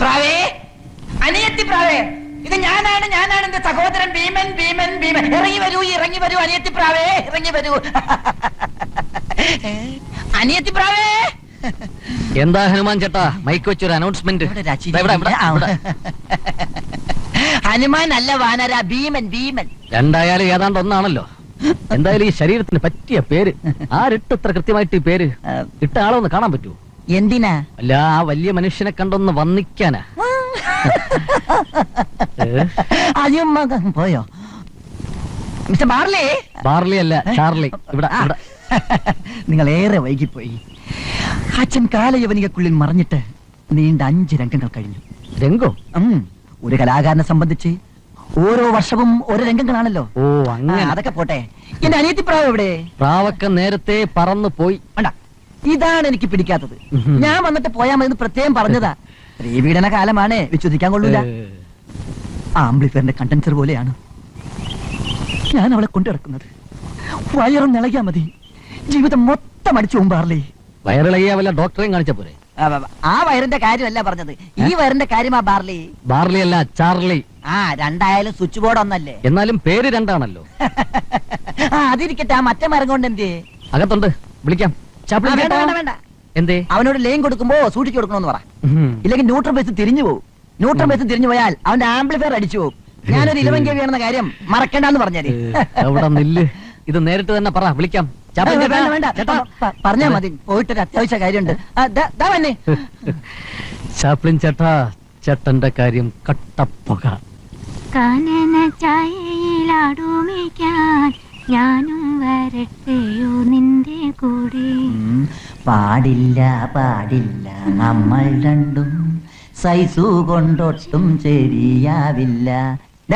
പ്രാവേ, അനിയത്തി പ്രാവേ, ഇത് ഞാനാണ് എന്റെ സഹോദരൻ ഭീമൻ. ഇറങ്ങി വരൂ അനിയത്തി പ്രാവേ, ഇറങ്ങി വരൂ. അനിയത്തി പ്രാവേ. എന്താ ഹനുമാൻ ചേട്ടാ മൈക്ക് വെച്ചൊരു അനൗൺസ്മെന്റ്? ഹനുമാൻ അല്ല വാനര, ഭീമൻ. രണ്ടായാലും ഏതാണ്ട് ഒന്നാണല്ലോ. എന്തായാലും ഈ ശരീരത്തിന് പറ്റിയ പേര് ആരിട്ട് ഇത്ര കൃത്യമായിട്ട് ഈ പേര് ഇട്ട ആളൊന്ന് കാണാൻ പറ്റുമോ? എന്തിനാ? അല്ല, ആ വലിയ മനുഷ്യനെ കണ്ടൊന്ന് വന്നിക്കാനാ. പോയോ മിസ്റ്റർ ബാർലി? ബാർലി അല്ല, ചാർലി. ഇവിടെ നിങ്ങൾ ഏറെ വൈകിപ്പോയി. അച്ഛൻ കാലയവനികക്കുള്ളിൽ മറിഞ്ഞിട്ട് നീണ്ട 5 രംഗങ്ങൾ കഴിഞ്ഞു. രംഗോ? ഒരു കലാകാരനെ സംബന്ധിച്ച് ഓരോ വർഷവും ഓരോ രംഗങ്ങളാണല്ലോ. ഓ അങ്ങനെ. അതൊക്കെ പോട്ടെ, എന്റെ അനിയത്തി പ്രാവ് എവിടെ? പ്രാവൊക്കെ നേരത്തെ പറന്നു പോയി. ഇതാണ് എനിക്ക് പിടിക്കാത്തത്. ഞാൻ വന്നിട്ട് പോയാ മതി പ്രത്യേകം പറഞ്ഞതാ. സ്ത്രീപീഡന കാലമാണ്, വിശ്വസിക്കാൻ കൊള്ളൂല. ആംപ്ലിഫയറിന്റെ കണ്ടൻസർ പോലെയാണ് ഞാൻ അവളെ കൊണ്ടിറക്കുന്നത്. വയറും ഇളകിയാ മതി, ജീവിതം മൊത്തം അടിച്ചു പോകുമ്പാറില്ലേ. വയറിളകിയ വല്ല ഡോക്ടറെയും കാണിച്ച പോരെ? ആ വയറിന്റെ കാര്യമല്ല പറഞ്ഞത്, ഈ വയറിന്റെ കാര്യമാ ബാർലി. ബാർലി അല്ല, ചാർലി. രണ്ടായാലും സ്വിച്ച് ബോർഡ് ഒന്നല്ലേ? എന്നാലും പേര് രണ്ടാണല്ലോ. അതിരിക്കട്ടെ, ആ മറ്റേ മരം കൊണ്ട് എന്തേ? അകത്തുണ്ട്, വിളിക്കാം. വേണ്ട. എന്തേ? അവനോട് ലൈൻ കൊടുക്കുമ്പോ സൂക്ഷിച്ചു കൊടുക്കണമെന്ന് പറ. ഇല്ലെങ്കിൽ ന്യൂട്രൽ ബേസ് തിരിഞ്ഞു പോകും. ന്യൂട്രൽ ബേസ് തിരിഞ്ഞു പോയാൽ അവന്റെ ആംപ്ലിഫയർ അടിച്ചു പോകും. ഞാനൊരു 11 kV ആണെന്ന കാര്യം മറക്കണ്ടെന്ന് പറഞ്ഞാല്. അവിടെ നില്ല്, ഇത് നേരിട്ട് തന്നെ പറ, വിളിക്കാം. പറഞ്ഞാ മതി, പോയിട്ടൊരു അത്യാവശ്യ കാര്യമുണ്ട്. ചാപ്ലിൻ ചേട്ടാ, ചേട്ടന്റെ കാര്യം കട്ടപ്പുക. കാനന ചായയിലാടുമിക്കാൻ ഞാനും വരട്ടെയോ നിന്റെ കൂടെ? പാടില്ല നമ്മൾ രണ്ടും സൈസു കൊണ്ടൊട്ടും ശരിയാവില്ല.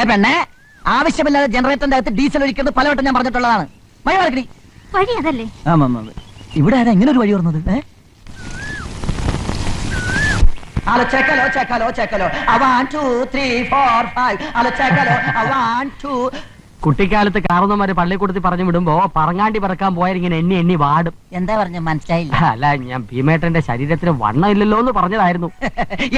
പെണ്ണെ, ആവശ്യമില്ലാതെ ജനറേറ്ററിന്റെ അകത്ത് ഡീസൽ ഒഴിക്കുന്നത് പലവട്ടം ഞാൻ പറഞ്ഞിട്ടുള്ളതാണ്. വഴി അതല്ലേ? ഇവിടെ ആരാ ഇങ്ങനെ ഒരു വഴി ഓർന്നത്? ഹലോ ചെക്കലോ 1 2 3 4 5. ഹലോ ചെക്കലോ 1 2. കുട്ടിക്കാലത്ത് കാരണവന്മാര് പള്ളിക്കൂടത്തിൽ പറഞ്ഞു വിടുമ്പോ പറങ്ങാണ്ടി പറക്കാൻ പോയാലിങ്ങനെ എണ്ണി വാടും. എന്താ പറഞ്ഞ മനസ്സിലായില്ല? അല്ല, ഞാൻ ഭീമേട്ടന്റെ ശരീരത്തിന് വണ്ണം ഇല്ലല്ലോ എന്ന് പറഞ്ഞതായിരുന്നു.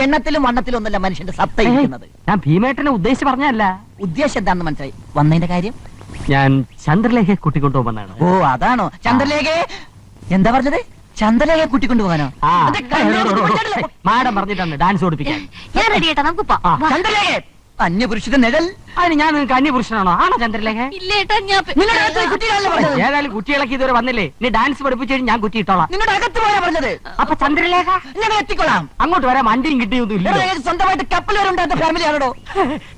എണ്ണത്തിലും വണ്ണത്തിലും ഒന്നല്ല മനുഷ്യന്റെ സത്ത ഇരിക്കുന്നത്. ഞാൻ ഭീമേട്ടനെ ഉദ്ദേശിച്ച് പറഞ്ഞല്ല. ഉദ്ദേശം എന്താണെന്ന് മനസ്സിലായി. വന്നതിന്റെ കാര്യം ഞാൻ ചന്ദ്രലേഖ കൂട്ടിക്കൊണ്ടുപോകുന്നതാണ്. ഓ അതാണോ ചന്ദ്രലേഖ? എന്താ പറഞ്ഞത്? ചന്ദ്രലേഖ കൂട്ടിക്കൊണ്ടുപോകാനോ? മാഡം പറഞ്ഞിട്ടാണ് ഡാൻസ് ഓടിപ്പിക്കാൻ. ഞാൻ റെഡി ആയിട്ടാ, നമുക്ക് പോവാം. ചന്ദ്രലേഖ അന്യപുരുഷന്റെ നിഴൽ. അതിന് ഞാൻ നിങ്ങൾക്ക് അന്യപുരുഷനാണോ? ആണോ ചന്ദ്രലേഖ? ഏതായാലും കുട്ടികളൊക്കെ ഇതുവരെ വന്നില്ലേ, നീ ഡാൻസ് പഠിപ്പിച്ചു ഞാൻ കുറ്റി ഇട്ടോളാം. നിങ്ങളുടെ അകത്ത് പോയാ പറഞ്ഞത്. അപ്പൊ ചന്ദ്രലേഖ ഞങ്ങൾ എത്തിക്കൊള്ളാം. അങ്ങോട്ട് വരാൻ വണ്ടിയും കിട്ടിയൊന്നും ഇല്ല. സ്വന്തമായിട്ട് കപ്പൽ വരെ ഉണ്ടാത്ത ഫാമിലി ആണോ?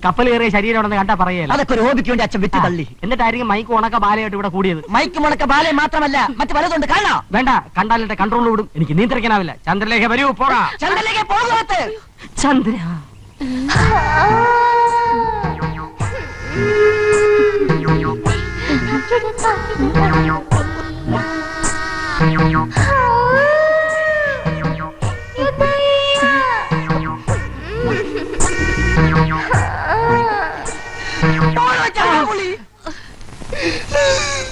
കപ്പൽ കയറിയ ശരീരം ഉണ്ടെന്ന് കണ്ടാ പറയല്ല. അതൊക്കെ ഒരു ഹോബിക്ക് വേണ്ടി അച്ഛൻ വിറ്റ് തള്ളി. എന്നിട്ടായിരിക്കും മൈക്ക് ഉണക്ക ബാലയായിട്ട് ഇവിടെ കൂടിയത്. മൈക്ക് മുണക്ക ബാലയെ മാത്രമല്ല, മറ്റു പലതുണ്ട്. കാണോ? വേണ്ട, കണ്ടാലിന്റെ കൺട്രോൾ വിടും. എനിക്ക് നിയന്ത്രിക്കാനാവില്ല. ചന്ദ്രലേഖ വരൂ, പോകാം. ചന്ദ്രലേഖ പോകത്ത്. Chandra Thank you.